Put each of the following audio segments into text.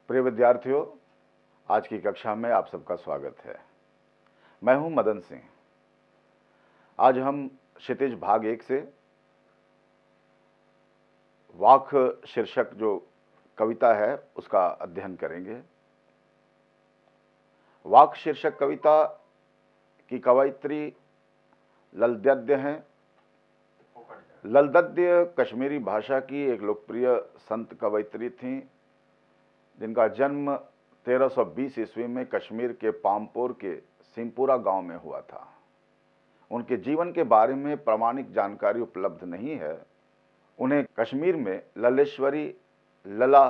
प्रिय विद्यार्थियों, आज की कक्षा में आप सबका स्वागत है। मैं हूं मदन सिंह। आज हम क्षितिज भाग 1 से वाक शीर्षक जो कविता है उसका अध्ययन करेंगे। वाक शीर्षक कविता की कवयित्री ललद्य हैं। ललद्य कश्मीरी भाषा की एक लोकप्रिय संत कवयित्री थीं, जिनका जन्म 1320 ईस्वी में कश्मीर के पामपोर के सिंहपुरा गांव में हुआ था। उनके जीवन के बारे में प्रामाणिक जानकारी उपलब्ध नहीं है। उन्हें कश्मीर में ललेश्वरी, लला,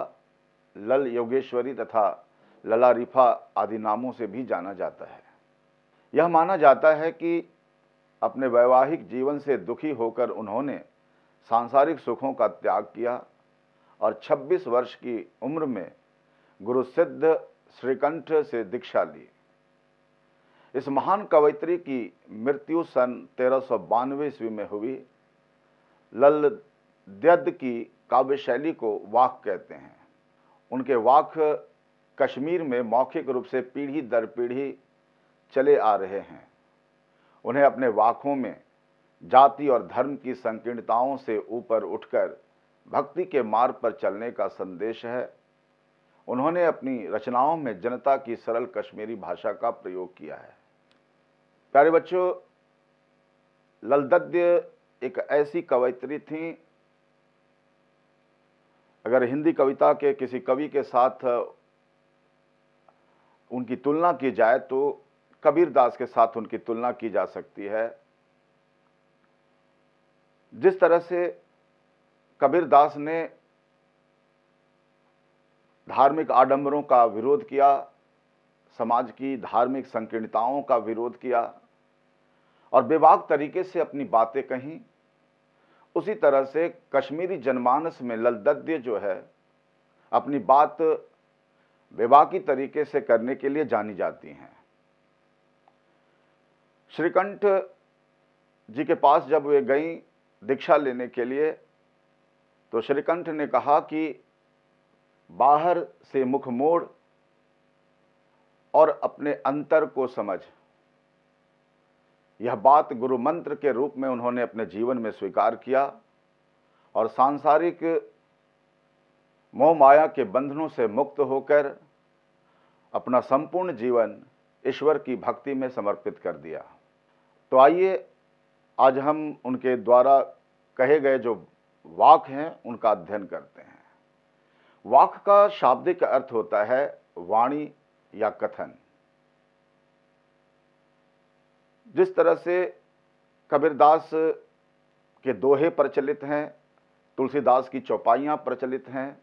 लल योगेश्वरी तथा लला रिफा आदि नामों से भी जाना जाता है। यह माना जाता है कि अपने वैवाहिक जीवन से दुखी होकर उन्होंने सांसारिक सुखों का त्याग किया और 26 वर्ष की उम्र में गुरु सिद्ध श्रीकंठ से दीक्षा ली। इस महान कवयित्री की मृत्यु सन 1392 ईस्वी में हुई। ललद्य की काव्य शैली को वाक कहते हैं। उनके वाक कश्मीर में मौखिक रूप से पीढ़ी दर पीढ़ी चले आ रहे हैं। उन्हें अपने वाकों में जाति और धर्म की संकीर्णताओं से ऊपर उठकर भक्ति के मार्ग पर चलने का संदेश है। उन्होंने अपनी रचनाओं में जनता की सरल कश्मीरी भाषा का प्रयोग किया है। प्यारे बच्चों, ललद्य एक ऐसी कवयित्री थीं, अगर हिंदी कविता के किसी कवि के साथ उनकी तुलना की जाए तो कबीरदास के साथ उनकी तुलना की जा सकती है। जिस तरह से कबीरदास ने धार्मिक आडंबरों का विरोध किया, समाज की धार्मिक संकीर्णताओं का विरोध किया और बेबाक तरीके से अपनी बातें कहीं, उसी तरह से कश्मीरी जनमानस में ललद्य जो है अपनी बात बेबाकी तरीके से करने के लिए जानी जाती हैं। श्रीकंठ जी के पास जब वे गईं दीक्षा लेने के लिए, तो श्रीकंठ ने कहा कि बाहर से मुख मोड़ और अपने अंतर को समझ। यह बात गुरु मंत्र के रूप में उन्होंने अपने जीवन में स्वीकार किया और सांसारिक मोह माया के बंधनों से मुक्त होकर अपना संपूर्ण जीवन ईश्वर की भक्ति में समर्पित कर दिया। तो आइए आज हम उनके द्वारा कहे गए जो वाक हैं उनका अध्ययन करते हैं। वाक का शाब्दिक अर्थ होता है वाणी या कथन। जिस तरह से कबीरदास के दोहे प्रचलित हैं, तुलसीदास की चौपाइयाँ प्रचलित हैं,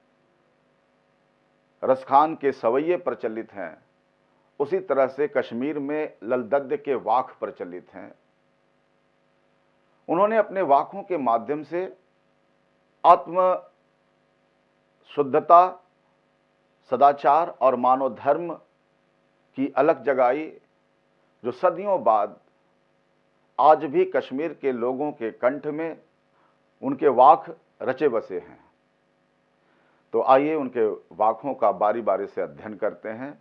रसखान के सवैये प्रचलित हैं, उसी तरह से कश्मीर में ललद्य के वाक प्रचलित हैं। उन्होंने अपने वाकों के माध्यम से आत्म शुद्धता, सदाचार और मानव धर्म की अलख जगाई, जो सदियों बाद आज भी कश्मीर के लोगों के कंठ में उनके वाक रचे बसे हैं। तो आइए उनके वाकों का बारी बारी से अध्ययन करते हैं।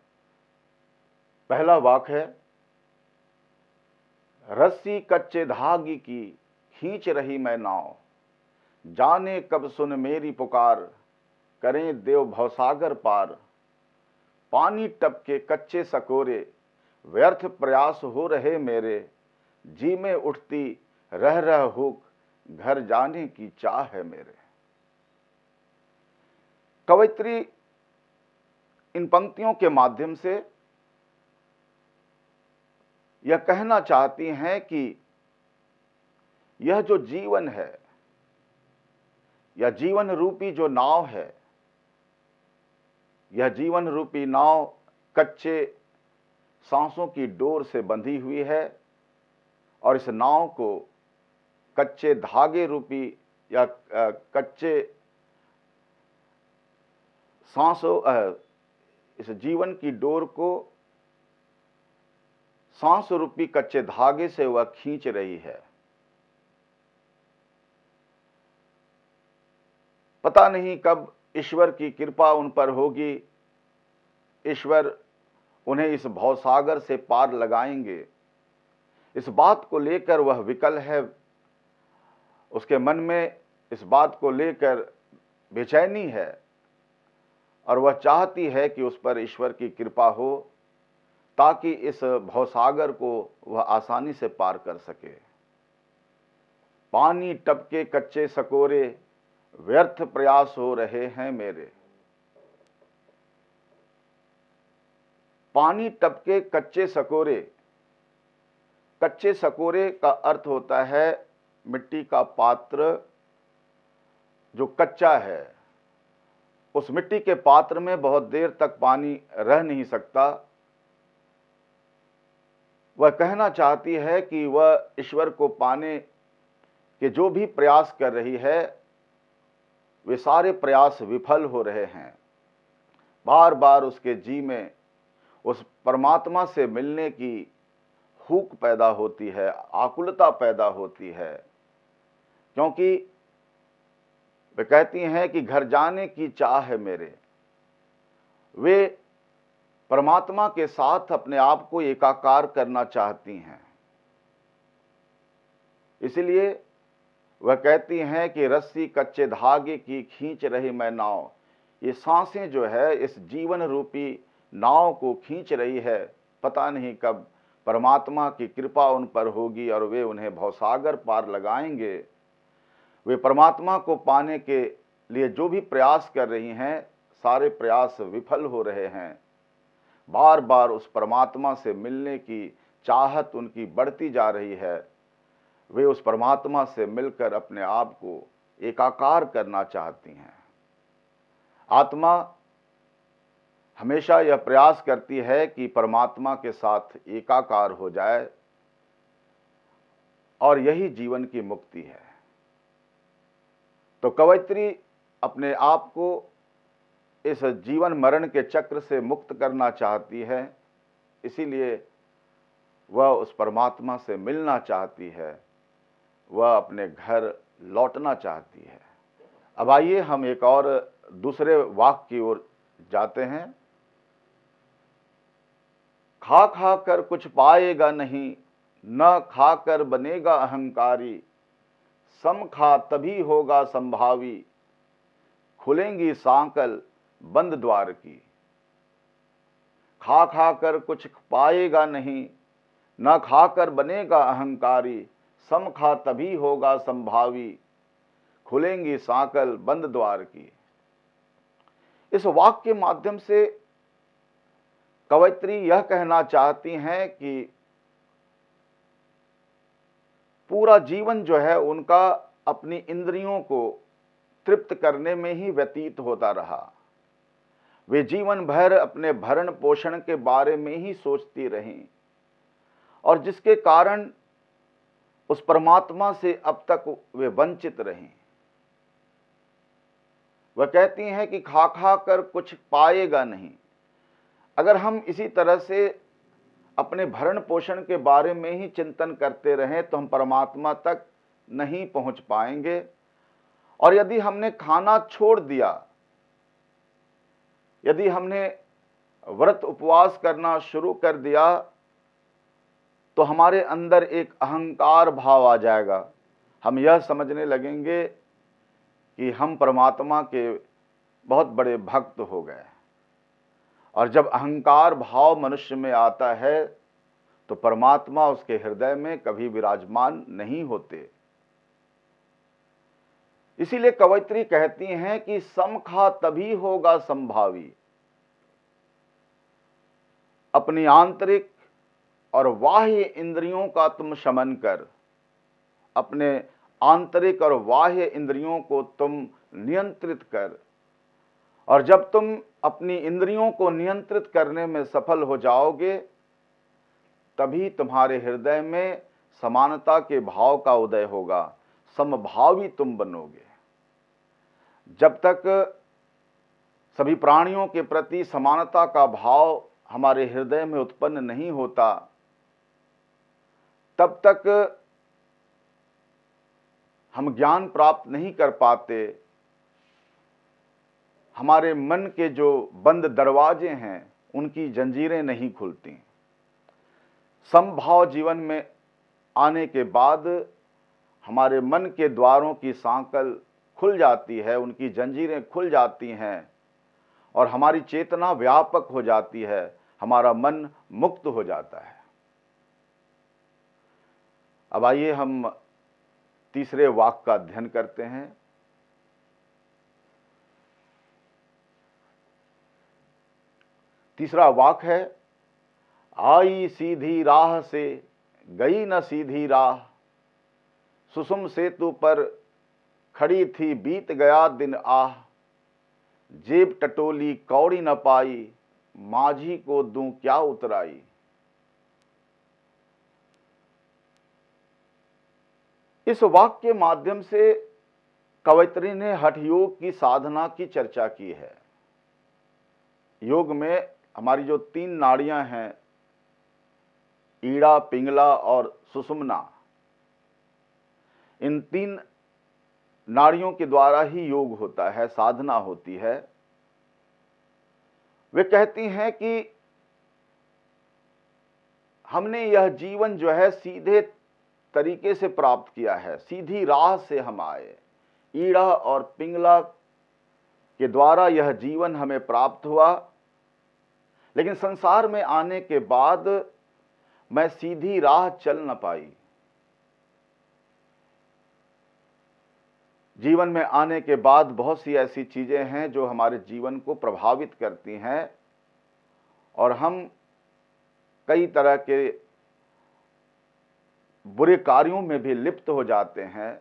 पहला वाक है, रस्सी कच्चे धागे की खींच रही मैं नाव, जाने कब सुन मेरी पुकार, करें देव भवसागर पार। पानी टपके कच्चे सकोरे, व्यर्थ प्रयास हो रहे मेरे, जी में उठती रह रह हुक, घर जाने की चाह है मेरे। कवयित्री इन पंक्तियों के माध्यम से यह कहना चाहती हैं कि यह जो जीवन है, यह जीवन रूपी जो नाव है, यह जीवन रूपी नाव कच्चे सांसों की डोर से बंधी हुई है और इस नाव को कच्चे धागे रूपी या कच्चे सांसों इस जीवन की डोर को सांस रूपी कच्चे धागे से वह खींच रही है। पता नहीं कब ईश्वर की कृपा उन पर होगी ईश्वर उन्हें इस भवसागर से पार लगाएंगे, इस बात को लेकर वह विकल है। उसके मन में इस बात को लेकर बेचैनी है और वह चाहती है कि उस पर ईश्वर की कृपा हो ताकि इस भवसागर को वह आसानी से पार कर सके। पानी टपके कच्चे सकोरे, व्यर्थ प्रयास हो रहे हैं मेरे। पानी टपके कच्चे सकोरे। कच्चे सकोरे का अर्थ होता है मिट्टी का पात्र जो कच्चा है। उस मिट्टी के पात्र में बहुत देर तक पानी रह नहीं सकता। वह कहना चाहती है कि वह ईश्वर को पाने के जो भी प्रयास कर रही है वे सारे प्रयास विफल हो रहे हैं। बार बार उसके जी में उस परमात्मा से मिलने की हूक पैदा होती है, आकुलता पैदा होती है, क्योंकि वे कहती हैं कि घर जाने की चाह है मेरे। वे परमात्मा के साथ अपने आप को एकाकार करना चाहती हैं। इसलिए वह कहती हैं कि रस्सी कच्चे धागे की खींच रही मैं नाव। ये सांसें जो है इस जीवन रूपी नाव को खींच रही है। पता नहीं कब परमात्मा की कृपा उन पर होगी और वे उन्हें भवसागर पार लगाएंगे। वे परमात्मा को पाने के लिए जो भी प्रयास कर रही हैं सारे प्रयास विफल हो रहे हैं। बार बार उस परमात्मा से मिलने की चाहत उनकी बढ़ती जा रही है। वे उस परमात्मा से मिलकर अपने आप को एकाकार करना चाहती हैं। आत्मा हमेशा यह प्रयास करती है कि परमात्मा के साथ एकाकार हो जाए और यही जीवन की मुक्ति है। तो कवयित्री अपने आप को इस जीवन मरण के चक्र से मुक्त करना चाहती है, इसीलिए वह उस परमात्मा से मिलना चाहती है, वह अपने घर लौटना चाहती है। अब आइए हम एक और दूसरे वाक्य की ओर जाते हैं। खा खा कर कुछ पाएगा नहीं, न खाकर बनेगा अहंकारी। सम खा तभी होगा संभावी, खुलेंगी सांकल बंद द्वार की। खा खा कर कुछ पाएगा नहीं, न खाकर बनेगा अहंकारी। सम खा तभी होगा संभावी, खुलेंगी सांकल बंद द्वार की। इस वाक्य के माध्यम से कवयित्री यह कहना चाहती हैं कि पूरा जीवन जो है उनका अपनी इंद्रियों को तृप्त करने में ही व्यतीत होता रहा। वे जीवन भर अपने भरण पोषण के बारे में ही सोचती रहीं और जिसके कारण उस परमात्मा से अब तक वे वंचित रहीं। वह कहती हैं कि खा खा कर कुछ पाएगा नहीं। अगर हम इसी तरह से अपने भरण पोषण के बारे में ही चिंतन करते रहें तो हम परमात्मा तक नहीं पहुंच पाएंगे। और यदि हमने खाना छोड़ दिया, यदि हमने व्रत उपवास करना शुरू कर दिया, तो हमारे अंदर एक अहंकार भाव आ जाएगा। हम यह समझने लगेंगे कि हम परमात्मा के बहुत बड़े भक्त हो गए। और जब अहंकार भाव मनुष्य में आता है तो परमात्मा उसके हृदय में कभी विराजमान नहीं होते। इसीलिए कवयित्री कहती हैं कि सम खा तभी होगा संभावी। अपनी आंतरिक और बाह्य इंद्रियों का तुम शमन कर, अपने आंतरिक और बाह्य इंद्रियों को तुम नियंत्रित कर। और जब तुम अपनी इंद्रियों को नियंत्रित करने में सफल हो जाओगे तभी तुम्हारे हृदय में समानता के भाव का उदय होगा, समभावी तुम बनोगे। जब तक सभी प्राणियों के प्रति समानता का भाव हमारे हृदय में उत्पन्न नहीं होता तब तक हम ज्ञान प्राप्त नहीं कर पाते। हमारे मन के जो बंद दरवाजे हैं उनकी जंजीरें नहीं खुलती। समभाव जीवन में आने के बाद हमारे मन के द्वारों की सांकल खुल जाती है, उनकी जंजीरें खुल जाती हैं और हमारी चेतना व्यापक हो जाती है, हमारा मन मुक्त हो जाता है। अब आइए हम तीसरे वाक्य का अध्ययन करते हैं। तीसरा वाक्य है, आई सीधी राह से गई न सीधी राह, सुषुम सेतु पर खड़ी थी बीत गया दिन आह, जेब टटोली कौड़ी न पाई, माझी को दूं क्या उतराई। इस वाक्य के माध्यम से कवयित्री ने हठ योग की साधना की चर्चा की है। योग में हमारी जो 3 नाड़ियां हैं, ईड़ा, पिंगला और सुषुम्ना, इन 3 नाड़ियों के द्वारा ही योग होता है, साधना होती है। वे कहती हैं कि हमने यह जीवन जो है सीधे तरीके से प्राप्त किया है, सीधी राह से हम आए। ईड़ा और पिंगला के द्वारा यह जीवन हमें प्राप्त हुआ, लेकिन संसार में आने के बाद मैं सीधी राह चल न पाई। जीवन में आने के बाद बहुत सी ऐसी चीजें हैं जो हमारे जीवन को प्रभावित करती हैं और हम कई तरह के बुरे कार्यों में भी लिप्त हो जाते हैं।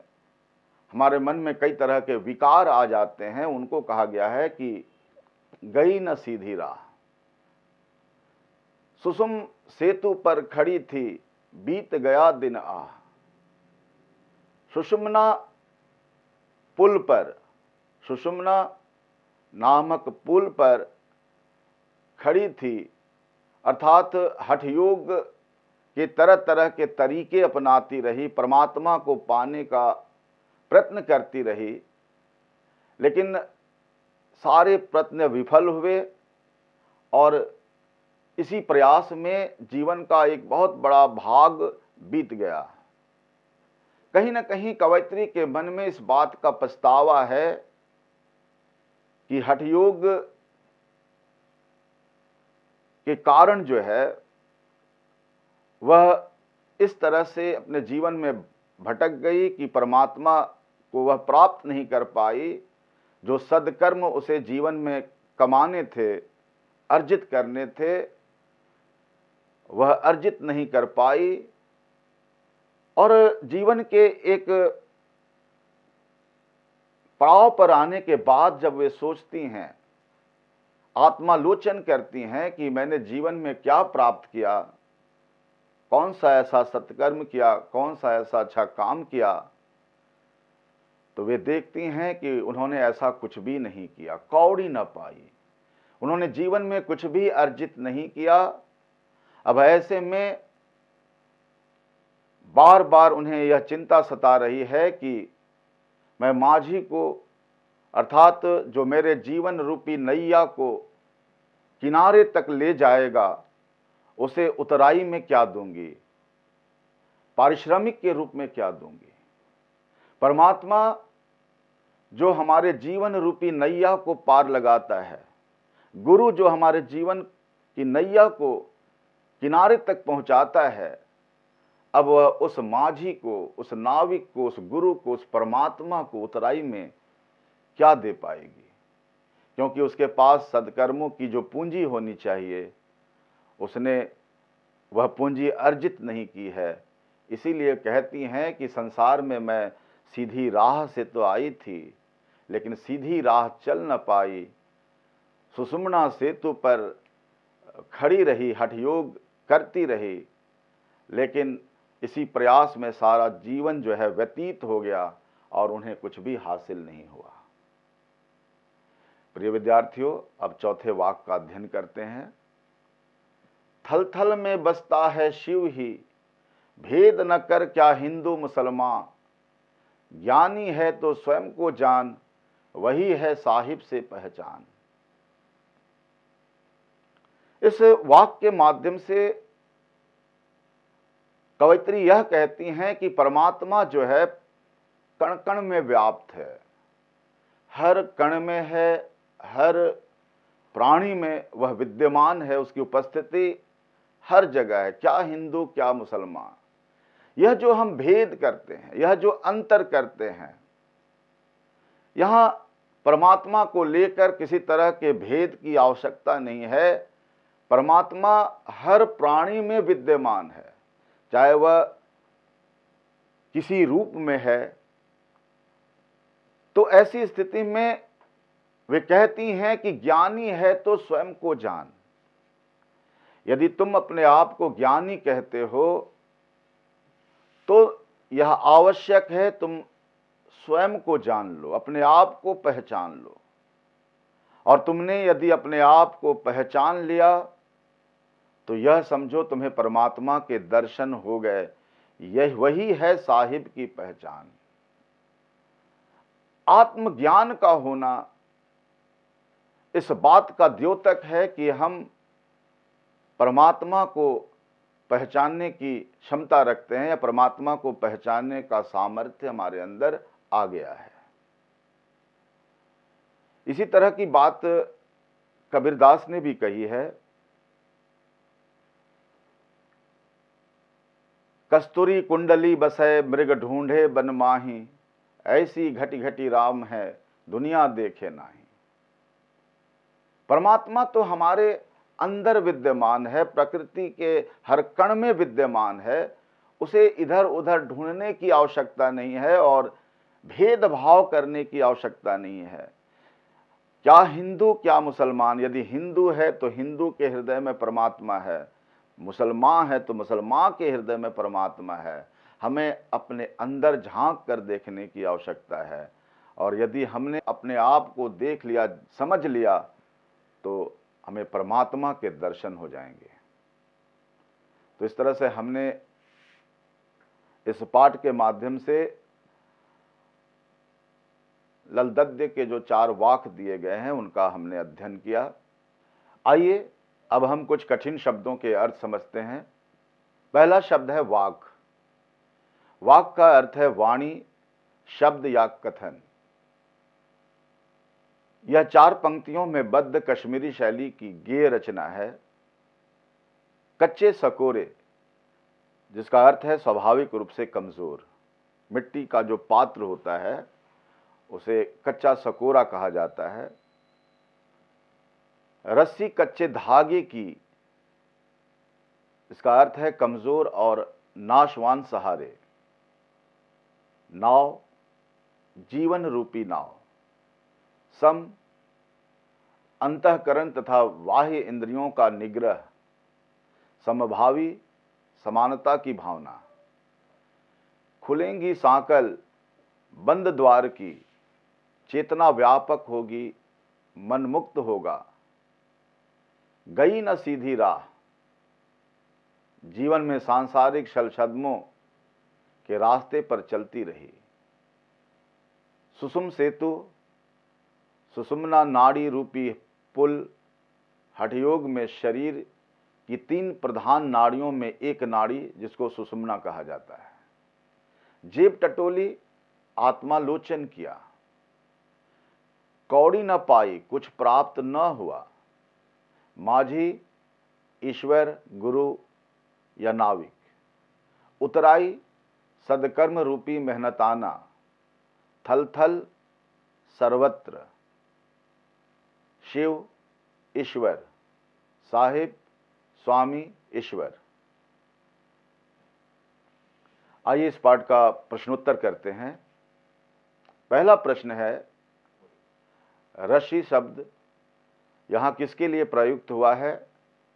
हमारे मन में कई तरह के विकार आ जाते हैं। उनको कहा गया है कि गई न सीधी राह। सुषुम सेतु पर खड़ी थी बीत गया दिन आह। सुषुम्ना पुल पर, सुषुम्ना नामक पुल पर खड़ी थी, अर्थात हठ योग के तरह तरह के तरीके अपनाती रही, परमात्मा को पाने का प्रयत्न करती रही, लेकिन सारे प्रयत्न विफल हुए और इसी प्रयास में जीवन का एक बहुत बड़ा भाग बीत गया। कहीं न कहीं कवयित्री के मन में इस बात का पछतावा है कि हठ योग के कारण जो है वह इस तरह से अपने जीवन में भटक गई कि परमात्मा को वह प्राप्त नहीं कर पाई। जो सद्कर्म उसे जीवन में कमाने थे, अर्जित करने थे, वह अर्जित नहीं कर पाई और जीवन के एक पड़ाव पर आने के बाद जब वे सोचती हैं, आत्मालोचन करती हैं कि मैंने जीवन में क्या प्राप्त किया, कौन सा ऐसा सत्कर्म किया, कौन सा ऐसा अच्छा काम किया, तो वे देखती हैं कि उन्होंने ऐसा कुछ भी नहीं किया, कौड़ी न पाई। उन्होंने जीवन में कुछ भी अर्जित नहीं किया। अब ऐसे में बार बार उन्हें यह चिंता सता रही है कि मैं माझी को, अर्थात जो मेरे जीवन रूपी नैया को किनारे तक ले जाएगा, उसे उतराई में क्या दूंगी, पारिश्रमिक के रूप में क्या दूंगी। परमात्मा जो हमारे जीवन रूपी नैया को पार लगाता है, गुरु जो हमारे जीवन की नैया को किनारे तक पहुंचाता है, अब वह उस माझी को, उस नाविक को, उस गुरु को, उस परमात्मा को उतराई में क्या दे पाएगी, क्योंकि उसके पास सद्कर्मों की जो पूंजी होनी चाहिए उसने वह पूंजी अर्जित नहीं की है। इसीलिए कहती हैं कि संसार में मैं सीधी राह से तो आई थी, लेकिन सीधी राह चल न पाई। सुषुम्ना सेतु पर खड़ी रही, हठ योग करती रही, लेकिन इसी प्रयास में सारा जीवन जो है व्यतीत हो गया और उन्हें कुछ भी हासिल नहीं हुआ। प्रिय विद्यार्थियों, अब चौथे वाक्य का अध्ययन करते हैं। थल थल में बसता है शिव ही, भेद न कर क्या हिंदू मुसलमान, ज्ञानी है तो स्वयं को जान, वही है साहिब से पहचान। इस वाक्य के माध्यम से कवयित्री यह कहती हैं कि परमात्मा जो है कण कण में व्याप्त है, हर कण में है, हर प्राणी में वह विद्यमान है, उसकी उपस्थिति हर जगह है, क्या हिंदू क्या मुसलमान। यह जो हम भेद करते हैं, यह जो अंतर करते हैं, यहां परमात्मा को लेकर किसी तरह के भेद की आवश्यकता नहीं है। परमात्मा हर प्राणी में विद्यमान है, चाहे वह किसी रूप में है। तो ऐसी स्थिति में वे कहती हैं कि ज्ञानी है तो स्वयं को जान। यदि तुम अपने आप को ज्ञानी कहते हो तो यह आवश्यक है तुम स्वयं को जान लो, अपने आप को पहचान लो। और तुमने यदि अपने आप को पहचान लिया तो यह समझो तुम्हें परमात्मा के दर्शन हो गए। यह वही है साहिब की पहचान। आत्मज्ञान का होना इस बात का द्योतक है कि हम परमात्मा को पहचानने की क्षमता रखते हैं, या परमात्मा को पहचानने का सामर्थ्य हमारे अंदर आ गया है। इसी तरह की बात कबीरदास ने भी कही है। कस्तूरी कुंडली बसै मृग ढूंढे बन माही, ऐसी घटी घटी राम है दुनिया देखे नाही। परमात्मा तो हमारे अंदर विद्यमान है, प्रकृति के हर कण में विद्यमान है। उसे इधर उधर ढूंढने की आवश्यकता नहीं है और भेदभाव करने की आवश्यकता नहीं है। क्या हिंदू क्या मुसलमान, यदि हिंदू है तो हिंदू के हृदय में परमात्मा है, मुसलमान है तो मुसलमान के हृदय में परमात्मा है। हमें अपने अंदर झांक कर देखने की आवश्यकता है, और यदि हमने अपने आप को देख लिया, समझ लिया, तो हमें परमात्मा के दर्शन हो जाएंगे। तो इस तरह से हमने इस पाठ के माध्यम से ललदद्य के जो 4 वाक्य दिए गए हैं उनका हमने अध्ययन किया। आइए अब हम कुछ कठिन शब्दों के अर्थ समझते हैं। पहला शब्द है वाक। वाक का अर्थ है वाणी, शब्द या कथन। यह 4 पंक्तियों में बद्ध कश्मीरी शैली की गेय रचना है। कच्चे सकोरे, जिसका अर्थ है स्वाभाविक रूप से कमजोर। मिट्टी का जो पात्र होता है उसे कच्चा सकोरा कहा जाता है। रस्सी कच्चे धागे की, इसका अर्थ है कमजोर और नाशवान सहारे। नाव, जीवन रूपी नाव। सम, अंतःकरण तथा बाह्य इंद्रियों का निग्रह। समभावी, समानता की भावना। खुलेंगी सांकल बंद द्वार की, चेतना व्यापक होगी, मन मुक्त होगा। गई न सीधी राह, जीवन में सांसारिक छलछद्मों के रास्ते पर चलती रही। सुषुम सेतु, सुषुम्ना नाड़ी रूपी पुल। हठयोग में शरीर की 3 प्रधान नाड़ियों में एक नाड़ी जिसको सुषुम्ना कहा जाता है। जेब टटोली, आत्मालोचन किया। कौड़ी न पाई, कुछ प्राप्त न हुआ। माझी, ईश्वर, गुरु या नाविक। उतराई, सदकर्म रूपी मेहनताना। थल थल, सर्वत्र। शिव, ईश्वर। साहिब, स्वामी, ईश्वर। आइए इस पाठ का प्रश्नोत्तर करते हैं। पहला प्रश्न है, रस्सी शब्द यहां किसके लिए प्रयुक्त हुआ है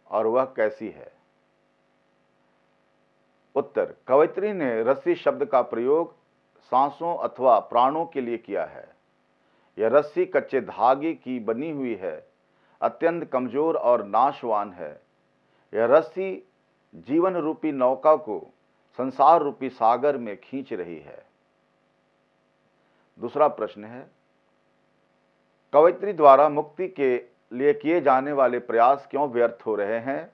और वह कैसी है? उत्तर, कवयित्री ने रस्सी शब्द का प्रयोग सांसों अथवा प्राणों के लिए किया है। यह रस्सी कच्चे धागे की बनी हुई है, अत्यंत कमजोर और नाशवान है। यह रस्सी जीवन रूपी नौका को संसार रूपी सागर में खींच रही है। दूसरा प्रश्न है, कवयित्री द्वारा मुक्ति के लिए किए जाने वाले प्रयास क्यों व्यर्थ हो रहे हैं?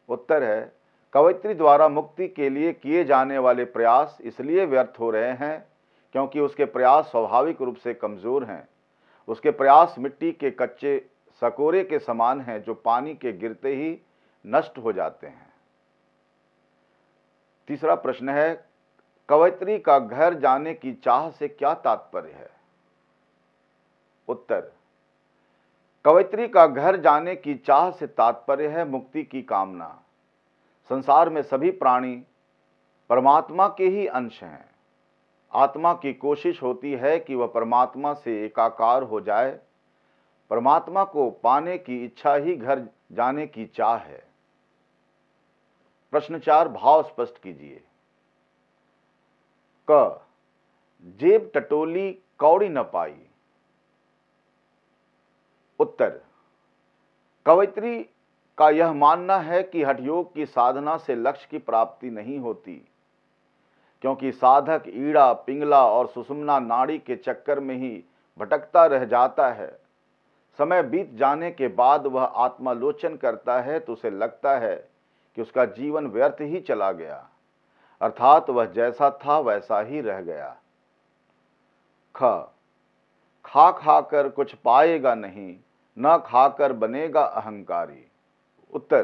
उत्तर है, कवयित्री द्वारा मुक्ति के लिए किए जाने वाले प्रयास इसलिए व्यर्थ हो रहे हैं क्योंकि उसके प्रयास स्वाभाविक रूप से कमजोर हैं। उसके प्रयास मिट्टी के कच्चे सकोरे के समान हैं जो पानी के गिरते ही नष्ट हो जाते हैं। तीसरा प्रश्न है, कवयित्री का घर जाने की चाह से क्या तात्पर्य है? उत्तर, कवयित्री का घर जाने की चाह से तात्पर्य है मुक्ति की कामना। संसार में सभी प्राणी परमात्मा के ही अंश हैं। आत्मा की कोशिश होती है कि वह परमात्मा से एकाकार हो जाए। परमात्मा को पाने की इच्छा ही घर जाने की चाह है। प्रश्न 4 भाव स्पष्ट कीजिए। क, जेब टटोली कौड़ी न पाई। उत्तर, कवयित्री का यह मानना है कि हठयोग की साधना से लक्ष्य की प्राप्ति नहीं होती, क्योंकि साधक ईड़ा, पिंगला और सुषुम्ना नाड़ी के चक्कर में ही भटकता रह जाता है। समय बीत जाने के बाद वह आत्मालोचन करता है तो उसे लगता है कि उसका जीवन व्यर्थ ही चला गया, अर्थात वह जैसा था वैसा ही रह गया। ख, खा खाकर कुछ पाएगा नहीं, न खाकर बनेगा अहंकारी। उत्तर,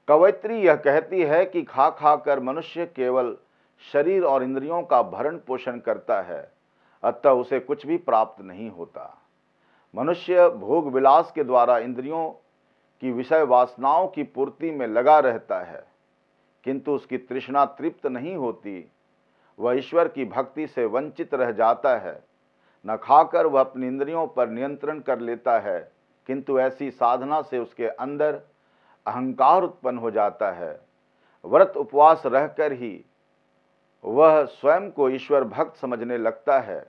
कवयित्री यह कहती है कि खा खाकर मनुष्य केवल शरीर और इंद्रियों का भरण पोषण करता है, अतः उसे कुछ भी प्राप्त नहीं होता। मनुष्य भोग विलास के द्वारा इंद्रियों की विषय वासनाओं की पूर्ति में लगा रहता है, किंतु उसकी तृष्णा तृप्त नहीं होती। वह ईश्वर की भक्ति से वंचित रह जाता है। न खाकर वह अपनी इंद्रियों पर नियंत्रण कर लेता है, किंतु ऐसी साधना से उसके अंदर अहंकार उत्पन्न हो जाता है। व्रत उपवास रहकर ही वह स्वयं को ईश्वर भक्त समझने लगता है।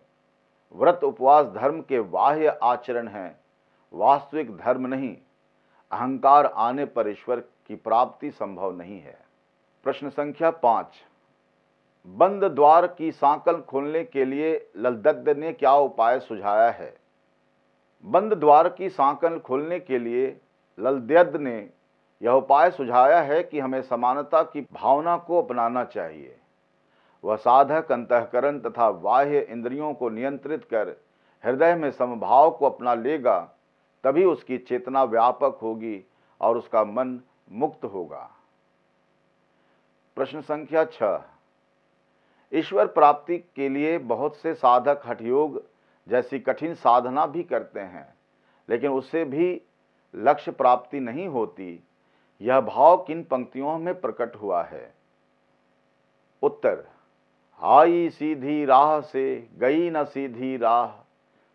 व्रत उपवास धर्म के बाह्य आचरण हैं, वास्तविक धर्म नहीं। अहंकार आने पर ईश्वर की प्राप्ति संभव नहीं है। प्रश्न संख्या 5, बंद द्वार की सांकल खोलने के लिए ललदग्ध ने क्या उपाय सुझाया है? बंद द्वार की सांकल खोलने के लिए ललदग्ध ने यह उपाय सुझाया है कि हमें समानता की भावना को अपनाना चाहिए। वह साधक अंतःकरण तथा बाह्य इंद्रियों को नियंत्रित कर हृदय में समभाव को अपना लेगा, तभी उसकी चेतना व्यापक होगी और उसका मन मुक्त होगा। प्रश्न संख्या 6, ईश्वर प्राप्ति के लिए बहुत से साधक हठयोग जैसी कठिन साधना भी करते हैं, लेकिन उससे भी लक्ष्य प्राप्ति नहीं होती। यह भाव किन पंक्तियों में प्रकट हुआ है? उत्तर, आई सीधी राह से गई न सीधी राह,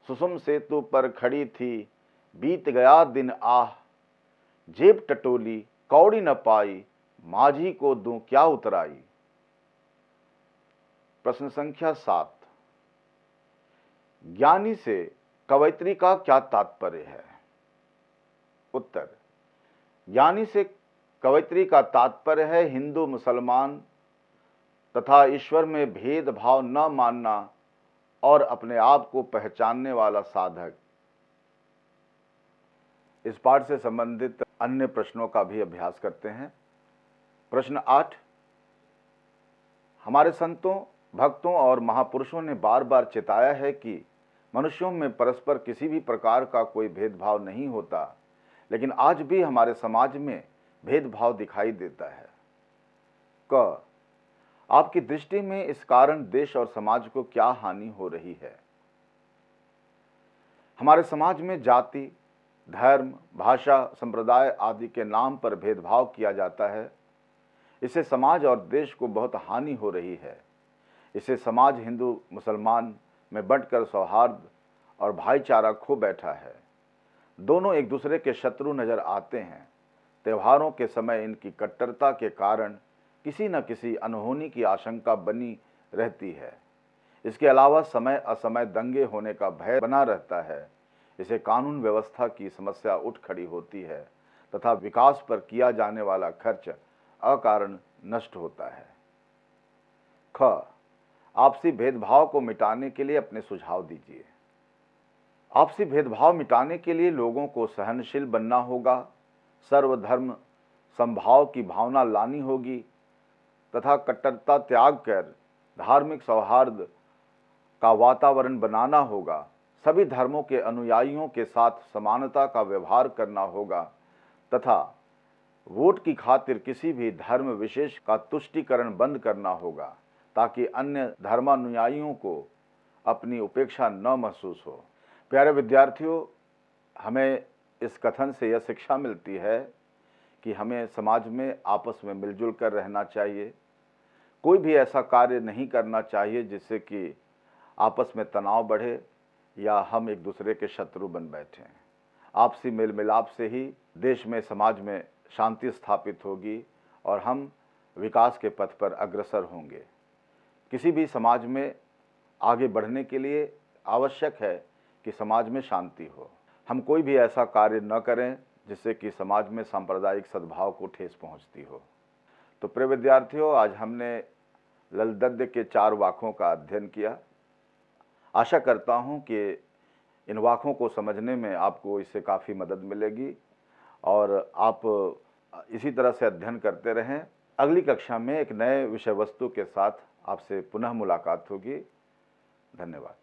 सुषुम सेतु पर खड़ी थी बीत गया दिन आह, जेब टटोली कौड़ी न पाई, माझी को दूं क्या उतराई। प्रश्न संख्या 7, ज्ञानी से कवयित्री का क्या तात्पर्य है? उत्तर, ज्ञानी से कवयित्री का तात्पर्य है हिंदू मुसलमान तथा ईश्वर में भेदभाव न मानना और अपने आप को पहचानने वाला साधक। इस पाठ से संबंधित अन्य प्रश्नों का भी अभ्यास करते हैं। प्रश्न 8, हमारे संतों, भक्तों और महापुरुषों ने बार बार चेताया है कि मनुष्यों में परस्पर किसी भी प्रकार का कोई भेदभाव नहीं होता, लेकिन आज भी हमारे समाज में भेदभाव दिखाई देता है। क, आपकी दृष्टि में इस कारण देश और समाज को क्या हानि हो रही है? हमारे समाज में जाति, धर्म, भाषा, संप्रदाय आदि के नाम पर भेदभाव किया जाता है। इससे समाज और देश को बहुत हानि हो रही है। इससे समाज हिंदू मुसलमान में बंटकर सौहार्द और भाईचारा खो बैठा है। दोनों एक दूसरे के शत्रु नजर आते हैं। त्योहारों के समय इनकी कट्टरता के कारण किसी न किसी अनहोनी की आशंका बनी रहती है। इसके अलावा समय असमय दंगे होने का भय बना रहता है। इसे कानून व्यवस्था की समस्या उठ खड़ी होती है तथा विकास पर किया जाने वाला खर्च अकारण नष्ट होता है। ख, आपसी भेदभाव को मिटाने के लिए अपने सुझाव दीजिए। आपसी भेदभाव मिटाने के लिए लोगों को सहनशील बनना होगा, सर्वधर्म समभाव की भावना लानी होगी तथा कट्टरता त्याग कर धार्मिक सौहार्द का वातावरण बनाना होगा। सभी धर्मों के अनुयायियों के साथ समानता का व्यवहार करना होगा तथा वोट की खातिर किसी भी धर्म विशेष का तुष्टीकरण बंद करना होगा ताकि अन्य धर्मानुयायियों को अपनी उपेक्षा न महसूस हो। प्यारे विद्यार्थियों, हमें इस कथन से यह शिक्षा मिलती है कि हमें समाज में आपस में मिलजुल कर रहना चाहिए। कोई भी ऐसा कार्य नहीं करना चाहिए जिससे कि आपस में तनाव बढ़े या हम एक दूसरे के शत्रु बन बैठें। आपसी मेल मिलाप से ही देश में, समाज में शांति स्थापित होगी और हम विकास के पथ पर अग्रसर होंगे। किसी भी समाज में आगे बढ़ने के लिए आवश्यक है कि समाज में शांति हो। हम कोई भी ऐसा कार्य न करें जिससे कि समाज में सांप्रदायिक सद्भाव को ठेस पहुंचती हो। तो प्रिय विद्यार्थियों, आज हमने ललित गद्य के 4 वाक्यों का अध्ययन किया। आशा करता हूं कि इन वाक्यों को समझने में आपको इससे काफ़ी मदद मिलेगी और आप इसी तरह से अध्ययन करते रहें। अगली कक्षा में एक नए विषय वस्तु के साथ आपसे पुनः मुलाकात होगी। धन्यवाद।